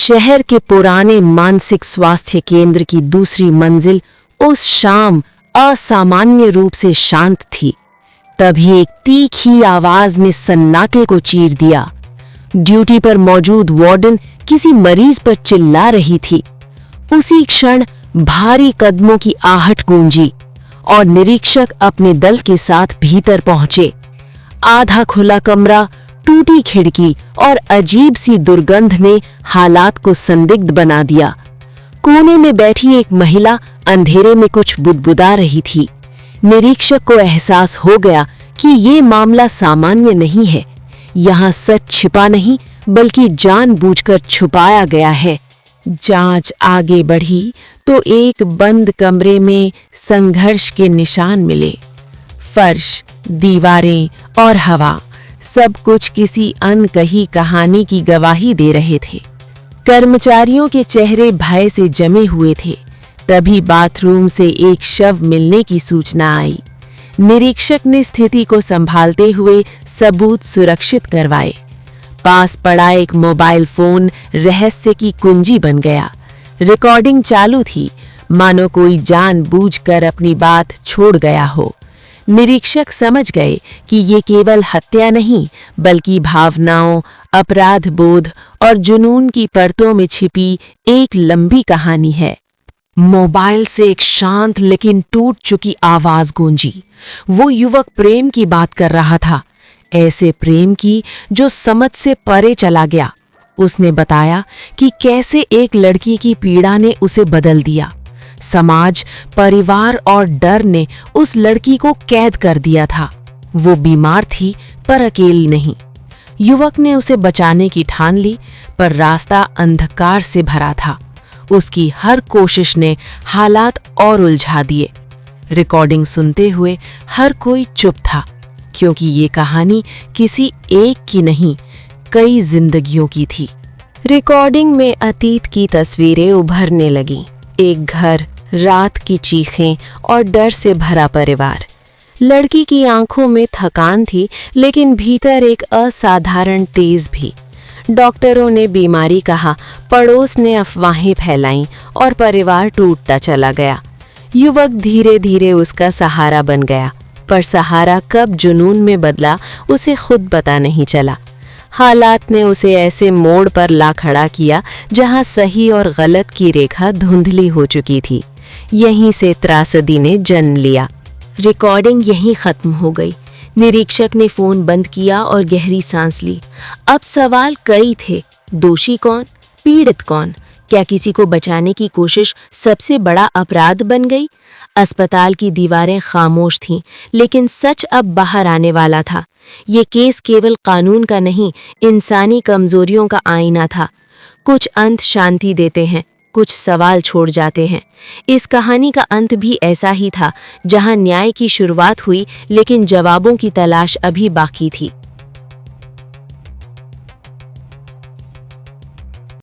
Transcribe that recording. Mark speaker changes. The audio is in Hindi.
Speaker 1: शहर के पुराने मानसिक स्वास्थ्य केंद्र की दूसरी मंजिल उस शाम असामान्य रूप से शांत थी। तभी एक तीखी आवाज ने सन्नाटे को चीर दिया। ड्यूटी पर मौजूद वार्डन किसी मरीज पर चिल्ला रही थी। उसी क्षण भारी कदमों की आहट गूंजी और निरीक्षक अपने दल के साथ भीतर पहुंचे। आधा खुला कमरा, टूटी खिड़की और अजीब सी दुर्गंध ने हालात को संदिग्ध बना दिया। कोने में बैठी एक महिला अंधेरे में कुछ बुदबुदा रही थी। निरीक्षक को एहसास हो गया कि ये मामला सामान्य नहीं है। यहाँ सच छिपा नहीं बल्कि जानबूझकर छुपाया गया है। जांच आगे बढ़ी तो एक बंद कमरे में संघर्ष के निशान मिले। फर्श, दीवारें और हवा सब कुछ किसी अनकही कहानी की गवाही दे रहे थे। कर्मचारियों के चेहरे भय से जमे हुए थे। तभी बाथरूम से एक शव मिलने की सूचना आई। निरीक्षक ने स्थिति को संभालते हुए सबूत सुरक्षित करवाए। पास पड़ा एक मोबाइल फोन रहस्य की कुंजी बन गया। रिकॉर्डिंग चालू थी, मानो कोई जानबूझकर अपनी बात छोड़ गया हो। निरीक्षक समझ गए कि ये केवल हत्या नहीं बल्कि भावनाओं, अपराध बोध और जुनून की परतों में छिपी एक लंबी कहानी है। मोबाइल से एक शांत लेकिन टूट चुकी आवाज गूंजी। वो युवक प्रेम की बात कर रहा था, ऐसे प्रेम की जो समझ से परे चला गया। उसने बताया कि कैसे एक लड़की की पीड़ा ने उसे बदल दिया। समाज, परिवार और डर ने उस लड़की को कैद कर दिया था। वो बीमार थी पर अकेली नहीं। युवक ने उसे बचाने की ठान ली, पर रास्ता अंधकार से भरा था। उसकी हर कोशिश ने हालात और उलझा दिए। रिकॉर्डिंग सुनते हुए हर कोई चुप था, क्योंकि ये कहानी किसी एक की नहीं, कई जिंदगियों की थी। रिकॉर्डिंग में अतीत की तस्वीरें उभरने लगीं। एक घर, रात की चीखें और डर से भरा परिवार। लड़की की आंखों में थकान थी, लेकिन भीतर एक असाधारण तेज भी। डॉक्टरों ने बीमारी कहा, पड़ोस ने अफवाहें फैलाईं और परिवार टूटता चला गया। युवक धीरे धीरे उसका सहारा बन गया, पर सहारा कब जुनून में बदला उसे खुद पता नहीं चला। हालात ने उसे ऐसे मोड़ पर ला खड़ा किया जहां सही और गलत की रेखा धुंधली हो चुकी थी। यहीं से त्रासदी ने जन्म लिया। रिकॉर्डिंग यहीं खत्म हो गई। निरीक्षक ने फोन बंद किया और गहरी सांस ली। अब सवाल कई थे, दोषी कौन, पीड़ित कौन? क्या किसी को बचाने की कोशिश सबसे बड़ा अपराध बन गई? अस्पताल की दीवारें खामोश थीं, लेकिन सच अब बाहर आने वाला था। ये केस केवल कानून का नहीं, इंसानी कमजोरियों का आईना था। कुछ अंत शांति देते हैं, कुछ सवाल छोड़ जाते हैं। इस कहानी का अंत भी ऐसा ही था, जहां न्याय की शुरुआत हुई, लेकिन जवाबों की तलाश अभी बाकी थी।